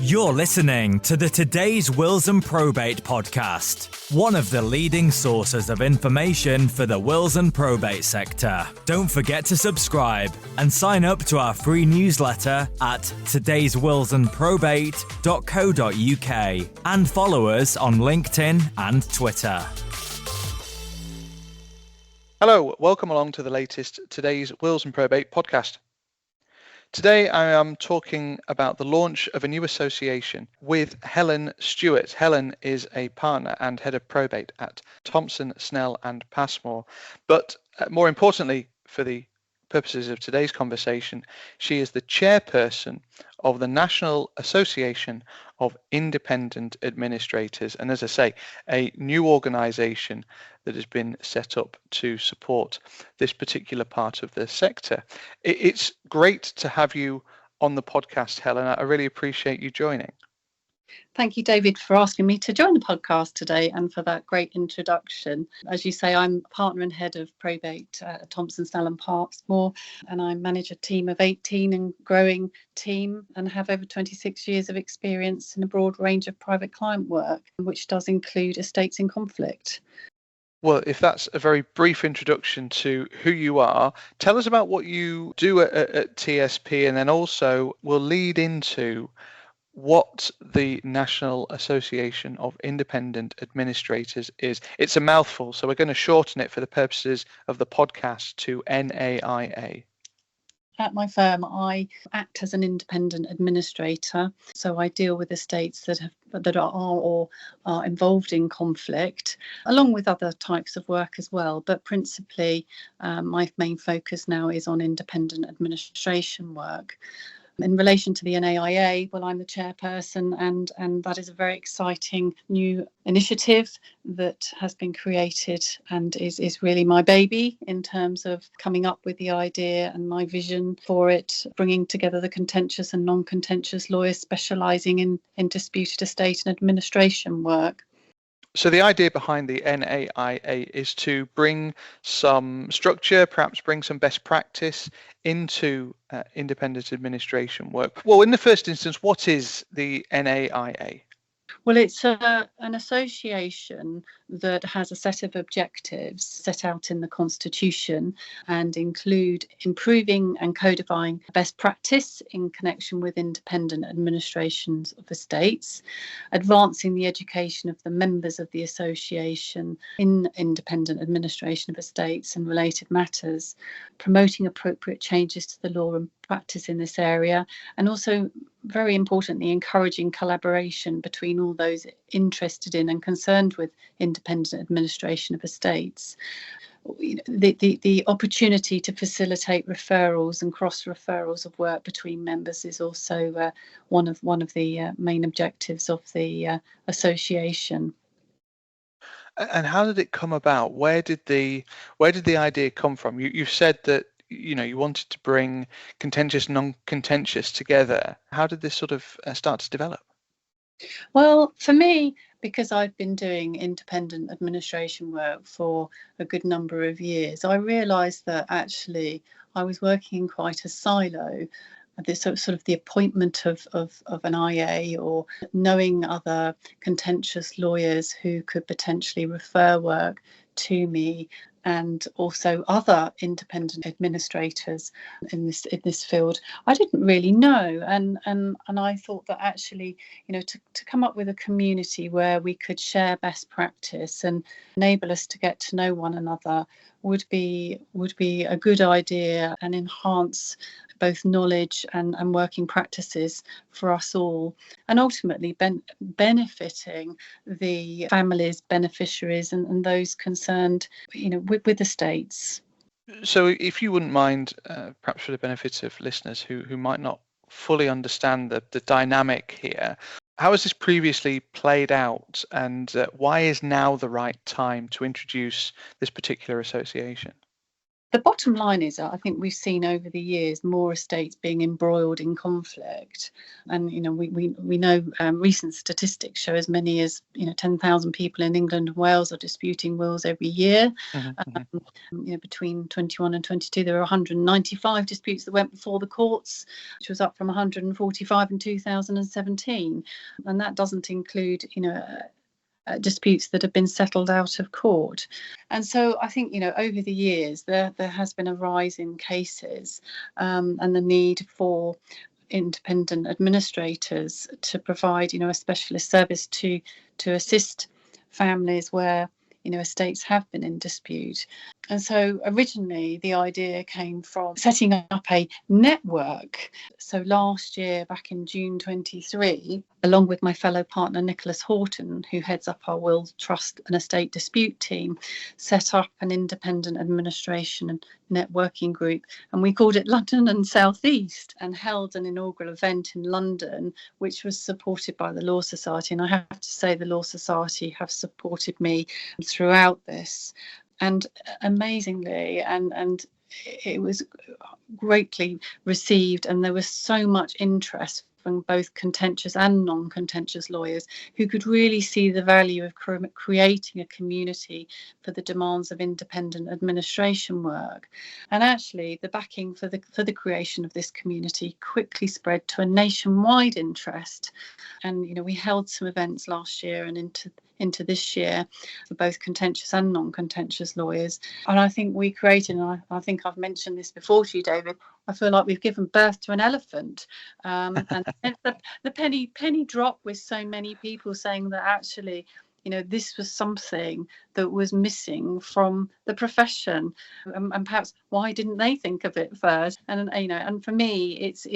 You're listening to the Today's Wills and Probate podcast, one of the leading sources of information for the wills and probate sector. Don't forget to subscribe and sign up to our free newsletter at todayswillsandprobate.co.uk and follow us on LinkedIn and Twitter. Hello, welcome along to the latest Today's Wills and Probate podcast. Today I am talking about the launch of a new association with Helen Stewart. Helen is a partner and head of probate at Thomson, Snell Passmore. But more importantly, for the purposes of today's conversation, she is the chairperson of the National Association of Independent Administrators. And as I say, a new organisation that has been set up to support this particular part of the sector. It's great to have you on the podcast, Helen. I really appreciate you joining. Thank you, David, for asking me to join the podcast today and for that great introduction. As you say, I'm partner and head of probate at Thomson, Snell Passmore, and I manage a team of 18 and growing team and have over 26 years of experience in a broad range of private client work, which does include estates in conflict. Well, if that's a very brief introduction to who you are, tell us about what you do at TSP, and then also we'll lead into what the National Association of Independent Administrators is. It's a mouthful, so we're going to shorten it for the purposes of the podcast to NAIA. At my firm, I act as an independent administrator, so I deal with estates that are involved in conflict, along with other types of work as well. But principally, my main focus now is on independent administration work. In relation to the NAIA, well, I'm the chairperson, and that is a very exciting new initiative that has been created and is really my baby in terms of coming up with the idea and my vision for it, bringing together the contentious and non-contentious lawyers specialising in disputed estate and administration work. So the idea behind the NAIA is to bring some structure, perhaps bring some best practice into independent administration work. Well, in the first instance, what is the NAIA? Well, it's an association that has a set of objectives set out in the Constitution and include improving and codifying best practice in connection with independent administrations of estates, advancing the education of the members of the association in independent administration of estates and related matters, promoting appropriate changes to the law and practice in this area, and also, very importantly, encouraging collaboration between all those interested in and concerned with independent administration of estates. The opportunity to facilitate referrals and cross referrals of work between members is also one of the main objectives of the association. And how did it come about? Where did the idea come from? You've said that you wanted to bring contentious, non-contentious together. How did this sort of start to develop? Well, for me, because I've been doing independent administration work for a good number of years, I realised that actually I was working in quite a silo. This sort of the appointment of an IA or knowing other contentious lawyers who could potentially refer work to me, and also other independent administrators in this field, I didn't really know, and I thought that actually, to come up with a community where we could share best practice and enable us to get to know one another would be a good idea and enhance both knowledge and working practices for us all, and ultimately benefiting the families, beneficiaries, and those concerned, with estates. So, if you wouldn't mind, perhaps for the benefit of listeners who might not fully understand the dynamic here, how has this previously played out, and why is now the right time to introduce this particular association? The bottom line is, I think we've seen over the years more estates being embroiled in conflict, and we know recent statistics show as many as 10,000 people in England and Wales are disputing wills every year. Between 21 and 22, there were 195 disputes that went before the courts, which was up from 145 in 2017, and that doesn't include disputes that have been settled out of court. And so I think, over the years, there has been a rise in cases, and the need for independent administrators to provide, a specialist service to assist families where, estates have been in dispute. And so originally the idea came from setting up a network. So last year, back in June 23, along with my fellow partner Nicholas Horton, who heads up our will, trust and estate dispute team, set up an independent administration and networking group, and we called it London and South East, and held an inaugural event in London, which was supported by the Law Society. And I have to say the Law Society have supported me throughout this, and amazingly, and it was greatly received, and there was so much interest from both contentious and non-contentious lawyers who could really see the value of creating a community for the demands of independent administration work. And actually the backing for the creation of this community quickly spread to a nationwide interest. And we held some events last year and into this year for both contentious and non-contentious lawyers. And I think we created, and I think I've mentioned this before to you, David, I feel like we've given birth to an elephant. And the penny dropped with so many people saying that actually, this was something that was missing from the profession, and perhaps why didn't they think of it first? And and for me, it's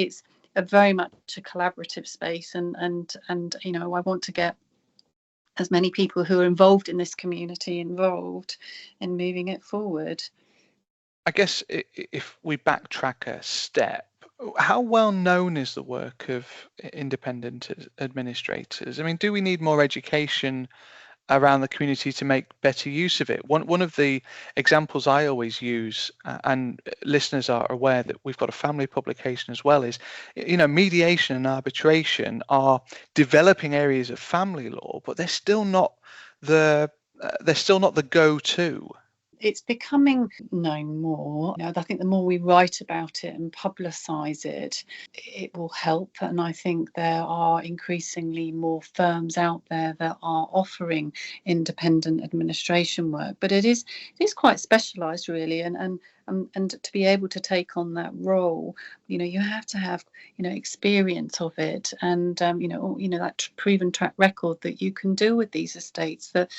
a very much a collaborative space, and I want to get as many people who are involved in this community involved in moving it forward. I guess if we backtrack a step, how well known is the work of independent administrators? I mean, do we need more education around the community to make better use of it? One of the examples I always use, and listeners are aware that we've got a family publication as well, is mediation and arbitration are developing areas of family law, but they're still not the go-to. It's becoming known more. I think the more we write about it and publicise it, it will help. And I think there are increasingly more firms out there that are offering independent administration work. But it is quite specialised, really. And to be able to take on that role, you have to have experience of it, and that proven track record that you can deal with these estates that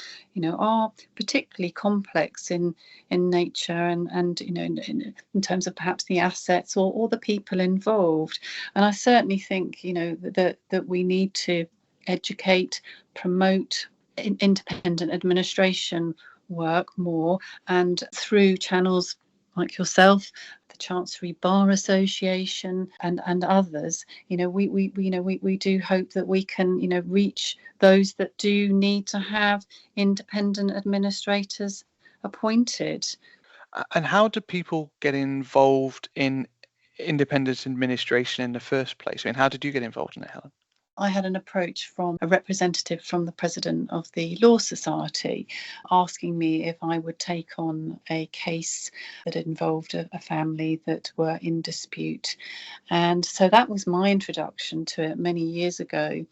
are particularly complex in nature, and in terms of perhaps the assets or the people involved. And I certainly think that we need to educate, promote independent administration work more, and through channels like yourself, the Chancery Bar Association, and others, we do hope that we can reach those that do need to have independent administrators appointed. And how do people get involved in independent administration in the first place? I mean, how did you get involved in it, Helen? I had an approach from a representative from the president of the Law Society asking me if I would take on a case that involved a family that were in dispute. And so that was my introduction to it many years ago.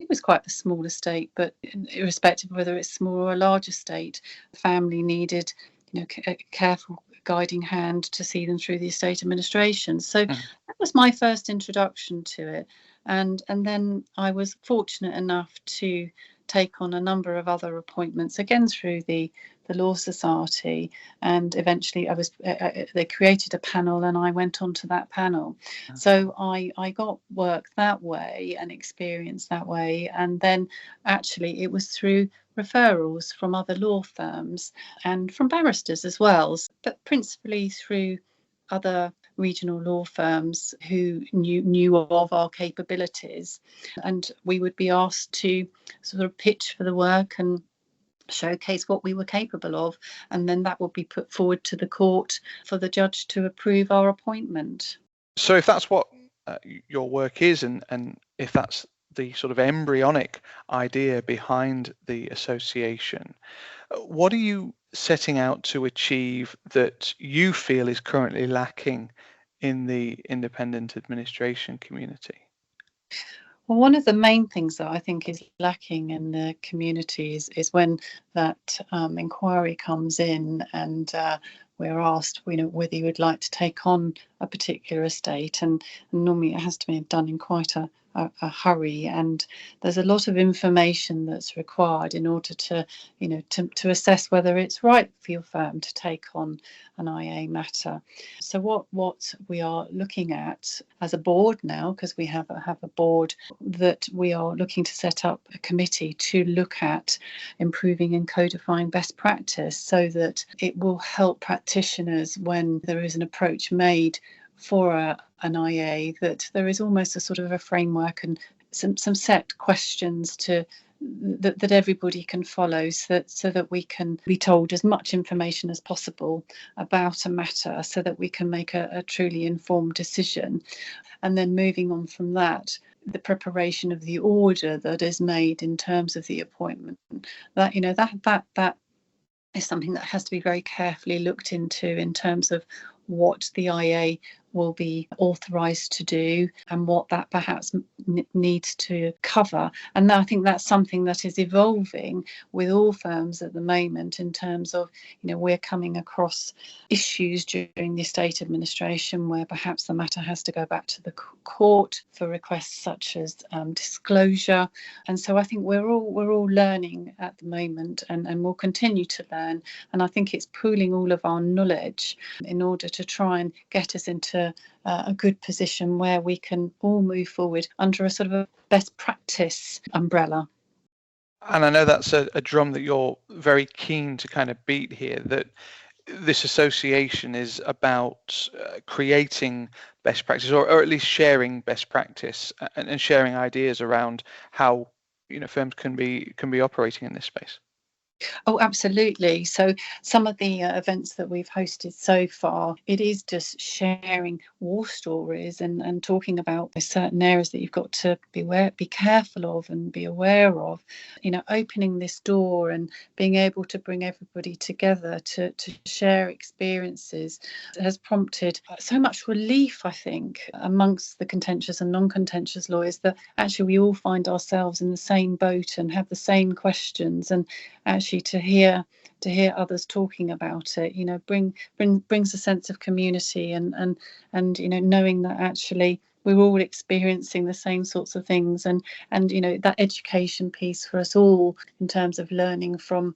It was quite a small estate, but irrespective of whether it's small or a large estate, the family needed a careful guiding hand to see them through the estate administration. So that was my first introduction to it. And then I was fortunate enough to take on a number of other appointments, again through the Law Society, and eventually they created a panel and I went onto that panel. So I got work that way and experience that way, and then actually it was through referrals from other law firms and from barristers as well, but principally through other regional law firms who knew of our capabilities, and we would be asked to sort of pitch for the work and showcase what we were capable of, and then that will be put forward to the court for the judge to approve our appointment. So if that's what your work is, and if that's the sort of embryonic idea behind the association, what are you setting out to achieve that you feel is currently lacking in the independent administration community? Well, one of the main things that I think is lacking in the community is when that inquiry comes in and we're asked, whether you would like to take on a particular estate, and normally it has to be done in quite a hurry, and there's a lot of information that's required in order to assess whether it's right for your firm to take on an IA matter. So what we are looking at as a board now, because we have a board, that we are looking to set up a committee to look at improving and codifying best practice, so that it will help practitioners when there is an approach made for an IA, that there is almost a sort of a framework and some set questions that everybody can follow, so that we can be told as much information as possible about a matter, so that we can make a truly informed decision. And then moving on from that, the preparation of the order that is made in terms of the appointment, that is something that has to be very carefully looked into in terms of what the IA will be authorised to do and what that perhaps needs to cover. And I think that's something that is evolving with all firms at the moment, in terms of, we're coming across issues during the estate administration where perhaps the matter has to go back to the court for requests such as disclosure. And so I think we're all learning at the moment, and we'll continue to learn. And I think it's pooling all of our knowledge in order to try and get us into a good position where we can all move forward under a sort of a best practice umbrella. And I know that's a drum that you're very keen to kind of beat here, that this association is about creating best practice, or at least sharing best practice and sharing ideas around how firms can be operating in this space. Oh, absolutely. So some of the events that we've hosted so far, it is just sharing war stories and talking about certain areas that you've got to be careful of and be aware of, opening this door and being able to bring everybody together to share experiences has prompted so much relief, I think, amongst the contentious and non-contentious lawyers, that actually we all find ourselves in the same boat and have the same questions. And actually to hear others talking about it, brings a sense of community and knowing that actually we're all experiencing the same sorts of things, and that education piece for us all in terms of learning from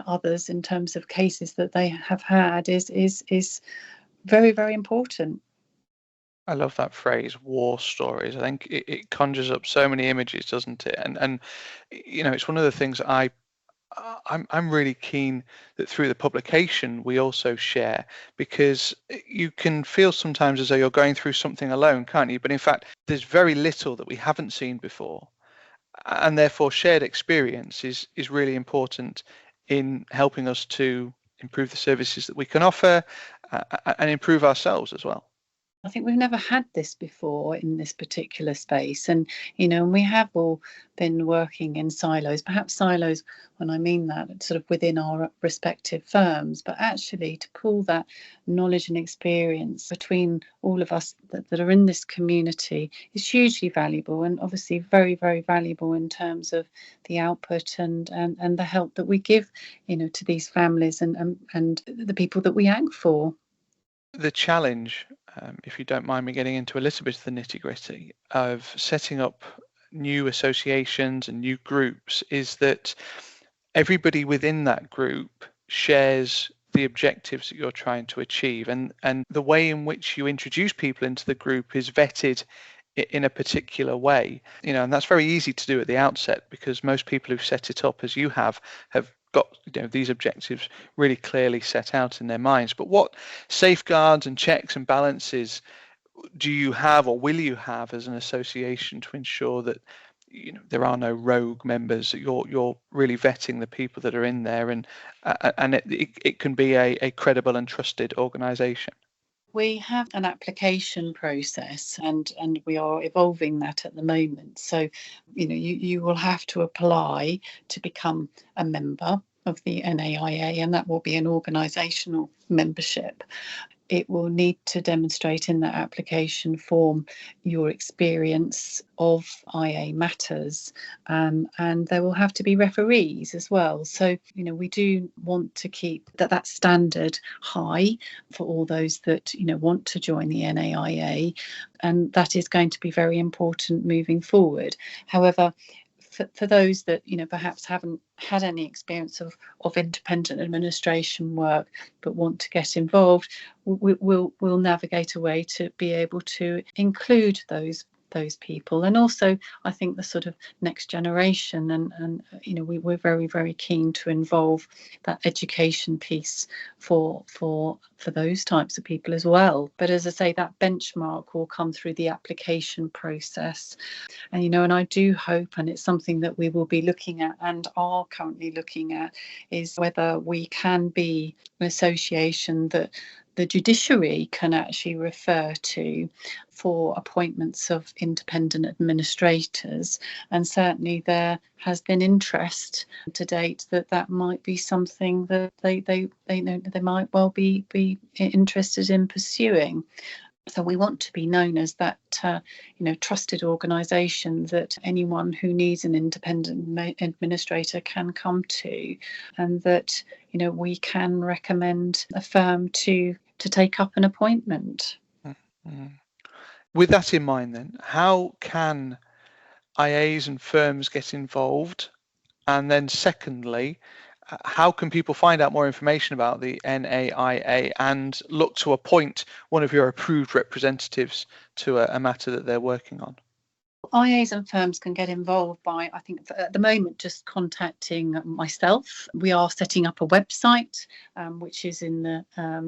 others in terms of cases that they have had is very, very important. I love that phrase, war stories. I think it conjures up so many images, doesn't it? And it's one of the things I'm really keen that through the publication we also share, because you can feel sometimes as though you're going through something alone, can't you? But in fact, there's very little that we haven't seen before, and therefore shared experience is really important in helping us to improve the services that we can offer and improve ourselves as well. I think we've never had this before in this particular space, and and we have all been working in silos, perhaps silos when I mean that sort of within our respective firms, but actually to pool that knowledge and experience between all of us that are in this community is hugely valuable, and obviously very, very valuable in terms of the output and the help that we give to these families and the people that we act for. The challenge, if you don't mind me getting into a little bit of the nitty-gritty of setting up new associations and new groups, is that everybody within that group shares the objectives that you're trying to achieve, and the way in which you introduce people into the group is vetted in a particular way, and that's very easy to do at the outset, because most people who've set it up as you have got these objectives really clearly set out in their minds. But what safeguards and checks and balances do you have, or will you have, as an association to ensure that there are no rogue members. You're really vetting the people that are in there, and it can be a credible and trusted organisation. We have an application process, and we are evolving that at the moment. So, you will have to apply to become a member of the NAIA, and that will be an organisational membership. It will need to demonstrate in that application form your experience of IA matters, and there will have to be referees as well. So, we do want to keep that standard high for all those that, want to join the NAIA, and that is going to be very important moving forward. However, for those that perhaps haven't had any experience of independent administration work but want to get involved, we'll navigate a way to be able to include those people, and also I think the sort of next generation, and we're very, very keen to involve that education piece for those types of people as well. But as I say, that benchmark will come through the application process, and and I do hope, and it's something that we will be looking at and are currently looking at, is whether we can be an association that the judiciary can actually refer to for appointments of independent administrators. And certainly there has been interest to date that might be something that they might well be interested in pursuing. So we want to be known as that trusted organisation that anyone who needs an independent administrator can come to, and that we can recommend a firm to take up an appointment. Mm-hmm. With that in mind, then, how can IAs and firms get involved? And then secondly, how can people find out more information about the NAIA and look to appoint one of your approved representatives to a matter that they're working on? IAs and firms can get involved by, I think, at the moment, just contacting myself. We are setting up a website, which is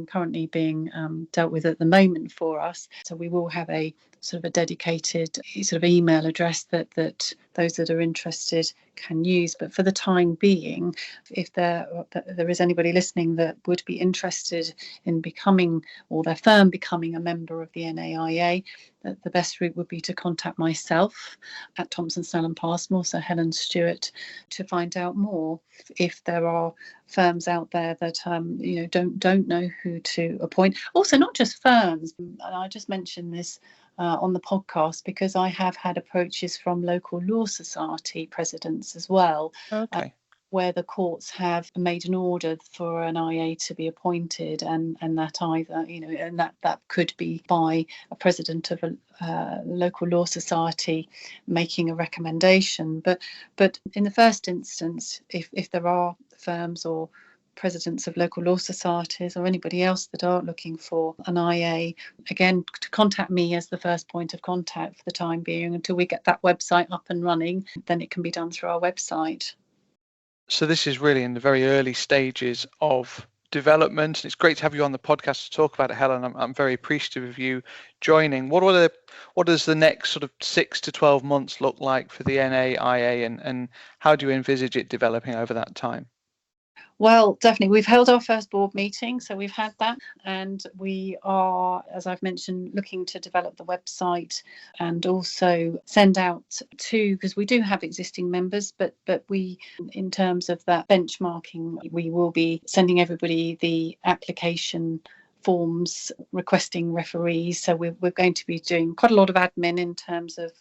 currently being dealt with at the moment for us. So we will have a sort of a dedicated sort of email address that those that are interested can use. But for the time being, if there is anybody listening that would be interested in becoming, or their firm becoming, a member of the NAIA, the best route would be to contact myself at Thomson, Snell Passmore, so Helen Stewart, to find out more. If there are firms out there that don't know who to appoint, also not just firms, and I just mentioned this on the podcast because I have had approaches from local law society presidents as well. Okay. Where the courts have made an order for an IA to be appointed, and that either and that could be by a president of a local law society making a recommendation. But in the first instance, if there are firms or presidents of local law societies or anybody else that are looking for an IA, again, to contact me as the first point of contact for the time being until we get that website up and running. Then it can be done through our website. So this is really in the very early stages of development. It's great to have you on the podcast to talk about it, Helen. I'm very appreciative of you joining. What does the next sort of 6 to 12 months look like for the NAIA, and how do you envisage it developing over that time? Well, definitely. We've held our first board meeting, so we've had that. And we are, as I've mentioned, looking to develop the website and also send out because we do have existing members, but we, in terms of that benchmarking, we will be sending everybody the application forms requesting referees. So we're going to be doing quite a lot of admin in terms of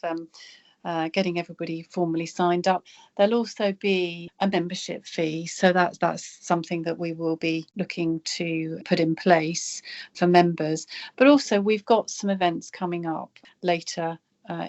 getting everybody formally signed up. There'll also be a membership fee, so that's something that we will be looking to put in place for members. But also we've got some events coming up later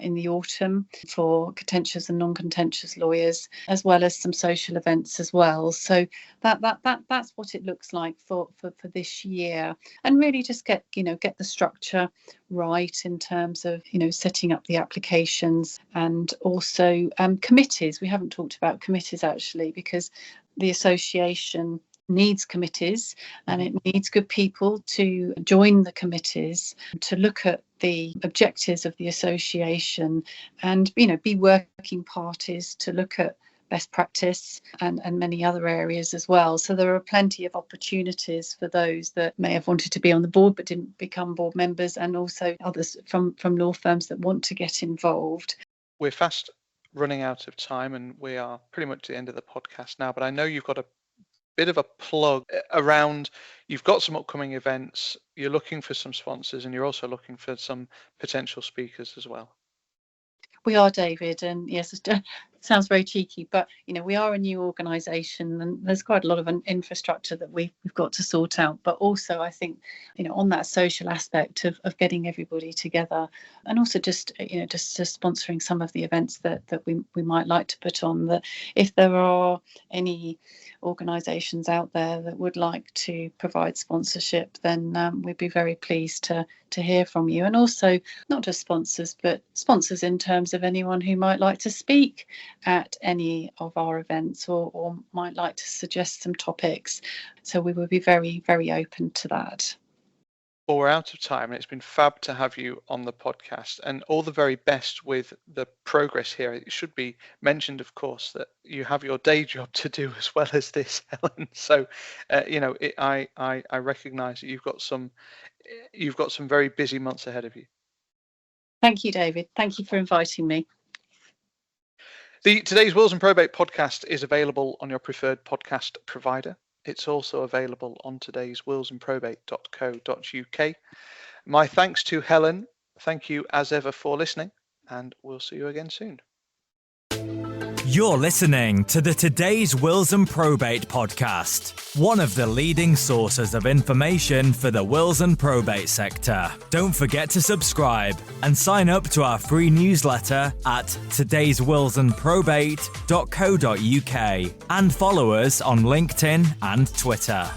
in the autumn for contentious and non-contentious lawyers, as well as some social events as well. So that's what it looks like for this year, and really just get the structure right in terms of setting up the applications, and also committees. We haven't talked about committees actually, because the association needs committees, and it needs good people to join the committees to look at the objectives of the association and, be working parties to look at best practice and many other areas as well. So there are plenty of opportunities for those that may have wanted to be on the board but didn't become board members, and also others from law firms that want to get involved. We're fast running out of time and we are pretty much at the end of the podcast now, but I know you've got a bit of a plug around, you've got some upcoming events, you're looking for some sponsors, and you're also looking for some potential speakers as well. We are, David, and yes, it sounds very cheeky, but we are a new organisation, and there's quite a lot of an infrastructure that we've got to sort out. But also, I think on that social aspect of getting everybody together, and also just sponsoring some of the events that we might like to put on. That if there are any organisations out there that would like to provide sponsorship, then we'd be very pleased to hear from you. And also not just sponsors, but sponsors in terms of anyone who might like to speak at any of our events or might like to suggest some topics. So we will be very, very open to that. Well, we're out of time, and it's been fab to have you on the podcast, and all the very best with the progress here. It should be mentioned, of course, that you have your day job to do as well as this, Helen. So, I recognise that you've got some very busy months ahead of you. Thank you, David. Thank you for inviting me. Today's Wills and Probate podcast is available on your preferred podcast provider. It's also available on today's willsandprobate.co.uk. My thanks to Helen. Thank you as ever for listening, and we'll see you again soon. You're listening to the Today's Wills and Probate podcast, one of the leading sources of information for the wills and probate sector. Don't forget to subscribe and sign up to our free newsletter at todayswillsandprobate.co.uk and follow us on LinkedIn and Twitter.